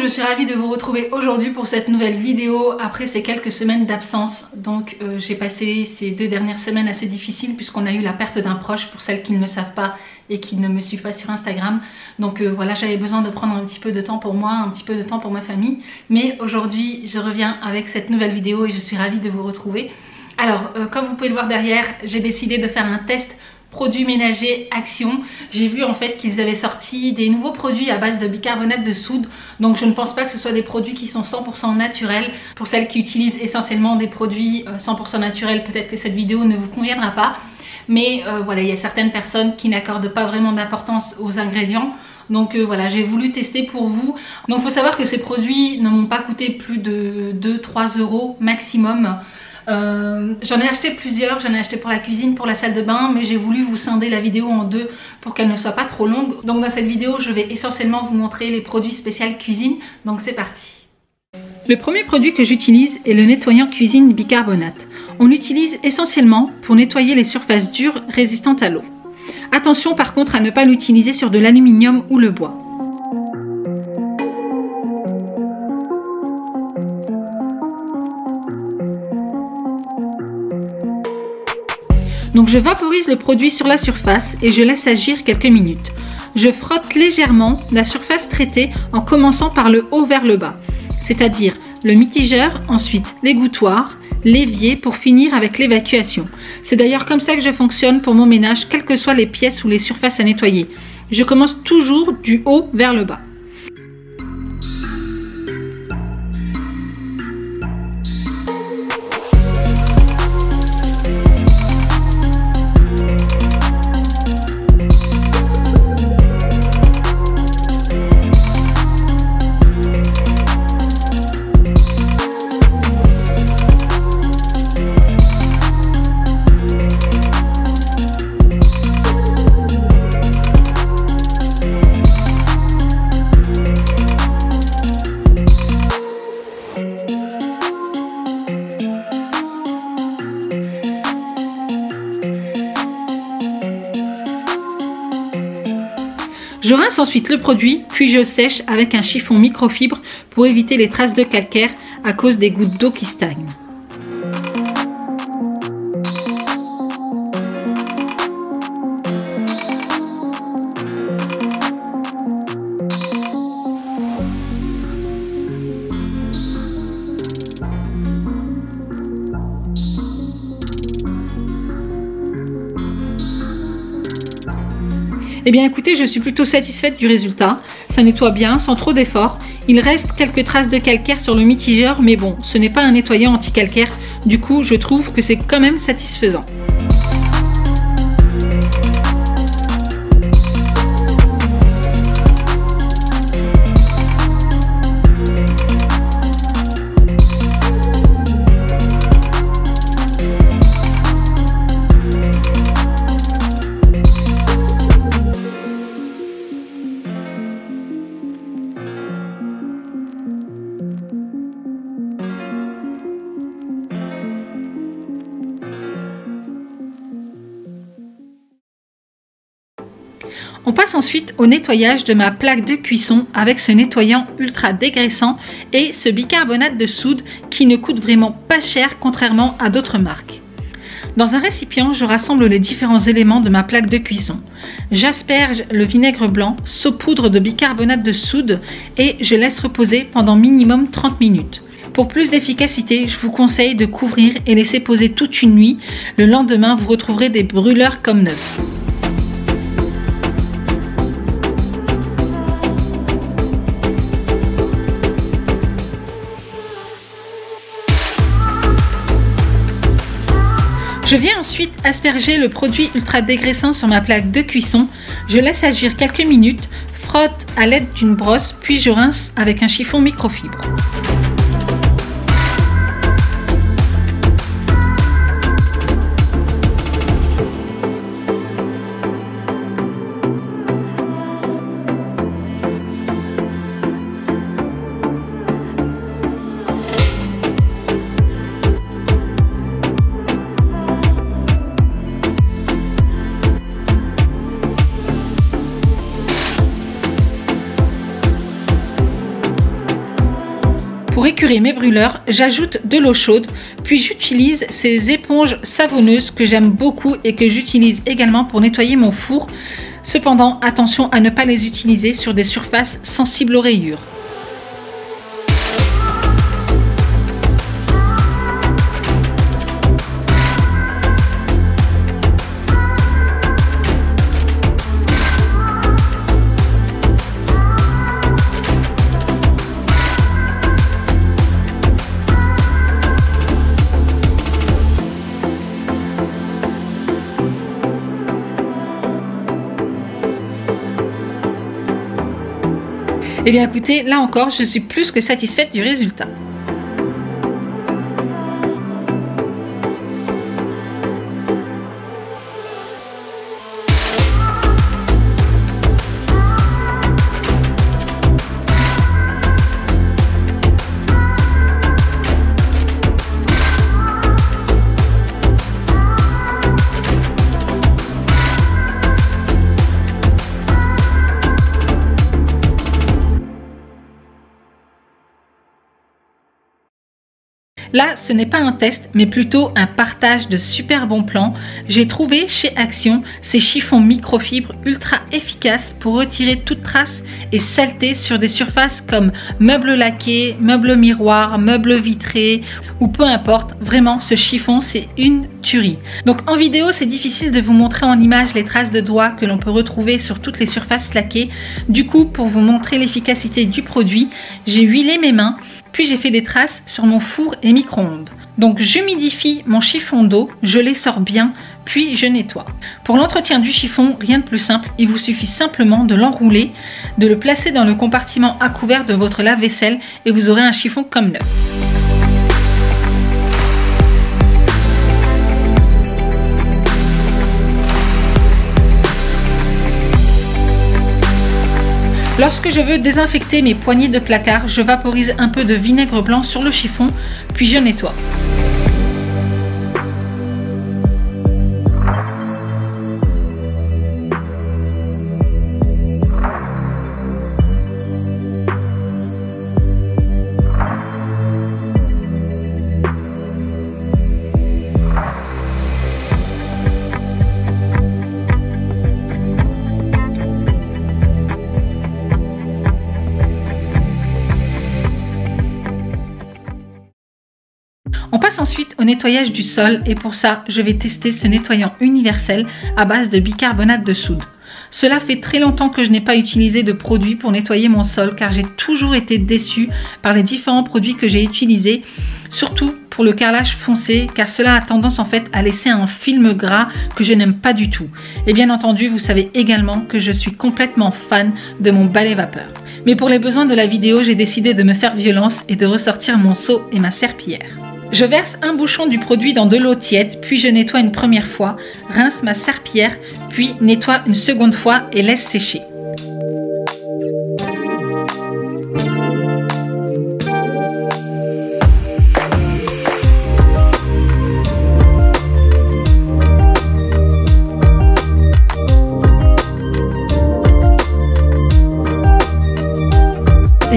je suis ravie de vous retrouver aujourd'hui pour cette nouvelle vidéo après ces quelques semaines d'absence. Donc j'ai passé ces 2 dernières semaines assez difficiles puisqu'on a eu la perte d'un proche, pour celles qui ne le savent pas et qui ne me suivent pas sur Instagram. Donc voilà, j'avais besoin de prendre un petit peu de temps pour moi, un petit peu de temps pour ma famille. Mais aujourd'hui je reviens avec cette nouvelle vidéo et je suis ravie de vous retrouver. Alors comme vous pouvez le voir derrière, j'ai décidé de faire un test produits ménagers Action. J'ai vu en fait qu'ils avaient sorti des nouveaux produits à base de bicarbonate de soude. Donc je ne pense pas que ce soit des produits qui sont 100% naturels. Pour celles qui utilisent essentiellement des produits 100% naturels, peut-être que cette vidéo ne vous conviendra pas. Mais voilà, il y a certaines personnes qui n'accordent pas vraiment d'importance aux ingrédients. Donc voilà, j'ai voulu tester pour vous. Donc il faut savoir que ces produits ne m'ont pas coûté plus de 2-3 € maximum. J'en ai acheté plusieurs, j'en ai acheté pour la cuisine, pour la salle de bain, mais j'ai voulu vous scinder la vidéo en 2 pour qu'elle ne soit pas trop longue. Donc dans cette vidéo, je vais essentiellement vous montrer les produits spéciaux cuisine. Donc c'est parti. Le premier produit que j'utilise est le nettoyant cuisine bicarbonate. On l'utilise essentiellement pour nettoyer les surfaces dures résistantes à l'eau. Attention par contre à ne pas l'utiliser sur de l'aluminium ou le bois. Donc je vaporise le produit sur la surface et je laisse agir quelques minutes. Je frotte légèrement la surface traitée en commençant par le haut vers le bas, c'est-à-dire le mitigeur, ensuite l'égouttoir, l'évier pour finir avec l'évacuation. C'est d'ailleurs comme ça que je fonctionne pour mon ménage, quelles que soient les pièces ou les surfaces à nettoyer. Je commence toujours du haut vers le bas. Je rince ensuite le produit, puis je sèche avec un chiffon microfibre pour éviter les traces de calcaire à cause des gouttes d'eau qui stagnent. Eh bien écoutez, je suis plutôt satisfaite du résultat. Ça nettoie bien, sans trop d'efforts. Il reste quelques traces de calcaire sur le mitigeur, mais bon, ce n'est pas un nettoyant anti-calcaire. Du coup, je trouve que c'est quand même satisfaisant. On passe ensuite au nettoyage de ma plaque de cuisson avec ce nettoyant ultra dégraissant et ce bicarbonate de soude qui ne coûte vraiment pas cher contrairement à d'autres marques. Dans un récipient, je rassemble les différents éléments de ma plaque de cuisson. J'asperge le vinaigre blanc, saupoudre de bicarbonate de soude et je laisse reposer pendant minimum 30 minutes. Pour plus d'efficacité, je vous conseille de couvrir et laisser poser toute une nuit. Le lendemain, vous retrouverez des brûleurs comme neufs. Je viens ensuite asperger le produit ultra dégraissant sur ma plaque de cuisson. Je laisse agir quelques minutes, frotte à l'aide d'une brosse, puis je rince avec un chiffon microfibre. Pour écurer mes brûleurs, j'ajoute de l'eau chaude, puis j'utilise ces éponges savonneuses que j'aime beaucoup et que j'utilise également pour nettoyer mon four. Cependant, attention à ne pas les utiliser sur des surfaces sensibles aux rayures. Eh bien écoutez, là encore, je suis plus que satisfaite du résultat. Là, ce n'est pas un test, mais plutôt un partage de super bons plans. J'ai trouvé chez Action ces chiffons microfibres ultra efficaces pour retirer toute trace et saleté sur des surfaces comme meubles laqués, meubles miroirs, meubles vitrés ou peu importe. Vraiment, ce chiffon, c'est une tuerie. Donc en vidéo, c'est difficile de vous montrer en image les traces de doigts que l'on peut retrouver sur toutes les surfaces laquées. Du coup, pour vous montrer l'efficacité du produit, j'ai huilé mes mains. Puis j'ai fait des traces sur mon four et micro-ondes. Donc j'humidifie mon chiffon d'eau, je l'essore bien, puis je nettoie. Pour l'entretien du chiffon, rien de plus simple, il vous suffit simplement de l'enrouler, de le placer dans le compartiment à couvert de votre lave-vaisselle et vous aurez un chiffon comme neuf. Lorsque je veux désinfecter mes poignées de placard, je vaporise un peu de vinaigre blanc sur le chiffon, puis je nettoie. On passe ensuite au nettoyage du sol et pour ça, je vais tester ce nettoyant universel à base de bicarbonate de soude. Cela fait très longtemps que je n'ai pas utilisé de produit pour nettoyer mon sol car j'ai toujours été déçue par les différents produits que j'ai utilisés, surtout pour le carrelage foncé car cela a tendance en fait à laisser un film gras que je n'aime pas du tout. Et bien entendu, vous savez également que je suis complètement fan de mon balai vapeur. Mais pour les besoins de la vidéo, j'ai décidé de me faire violence et de ressortir mon seau et ma serpillière. Je verse un bouchon du produit dans de l'eau tiède, puis je nettoie une première fois, rince ma serpillière, puis nettoie une seconde fois et laisse sécher.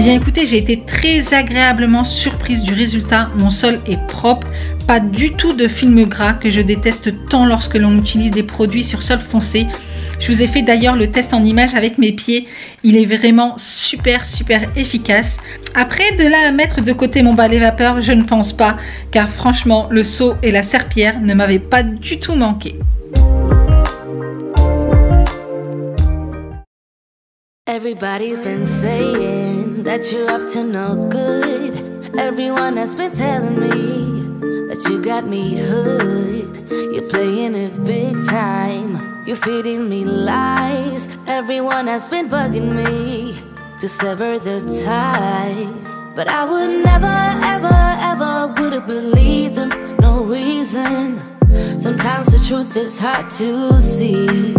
Eh bien écoutez, j'ai été très agréablement surprise du résultat. Mon sol est propre, pas du tout de film gras que je déteste tant lorsque l'on utilise des produits sur sol foncé. Je vous ai fait d'ailleurs le test en image avec mes pieds. Il est vraiment super efficace. Après, de là à mettre de côté mon balai vapeur, je ne pense pas, car franchement, le seau et la serpillière ne m'avaient pas du tout manqué. Everybody's been saying that you're up to no good. Everyone has been telling me that you got me hooked. You're playing it big time. You're feeding me lies. Everyone has been bugging me to sever the ties. But I would never, ever would have believed them. No reason. Sometimes the truth is hard to see.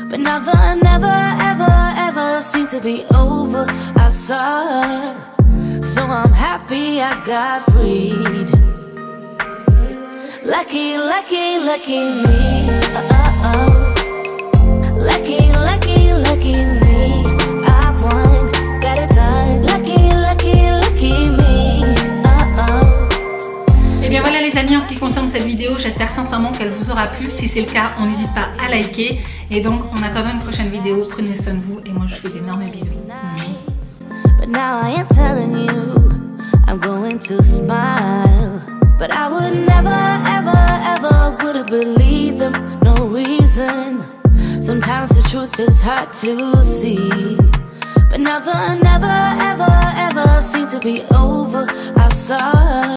But now the never, ever seemed to be over. I saw, so I'm happy I got freed. Lucky, lucky, lucky me. Lucky, lucky, lucky me. I won, got it done. Lucky, lucky, lucky me. J'espère sincèrement qu'elle vous aura plu. Si c'est le cas, on n'hésite pas à liker. Et donc en attendant une prochaine vidéo, prenez soin de vous et moi je vous fais d'énormes bisous. But now I am telling you, I'm going to smile. But I would never, ever, ever would have believed them, no reason. Sometimes the truth is hard to see. But now the never, ever, ever seemed to be over. I saw her.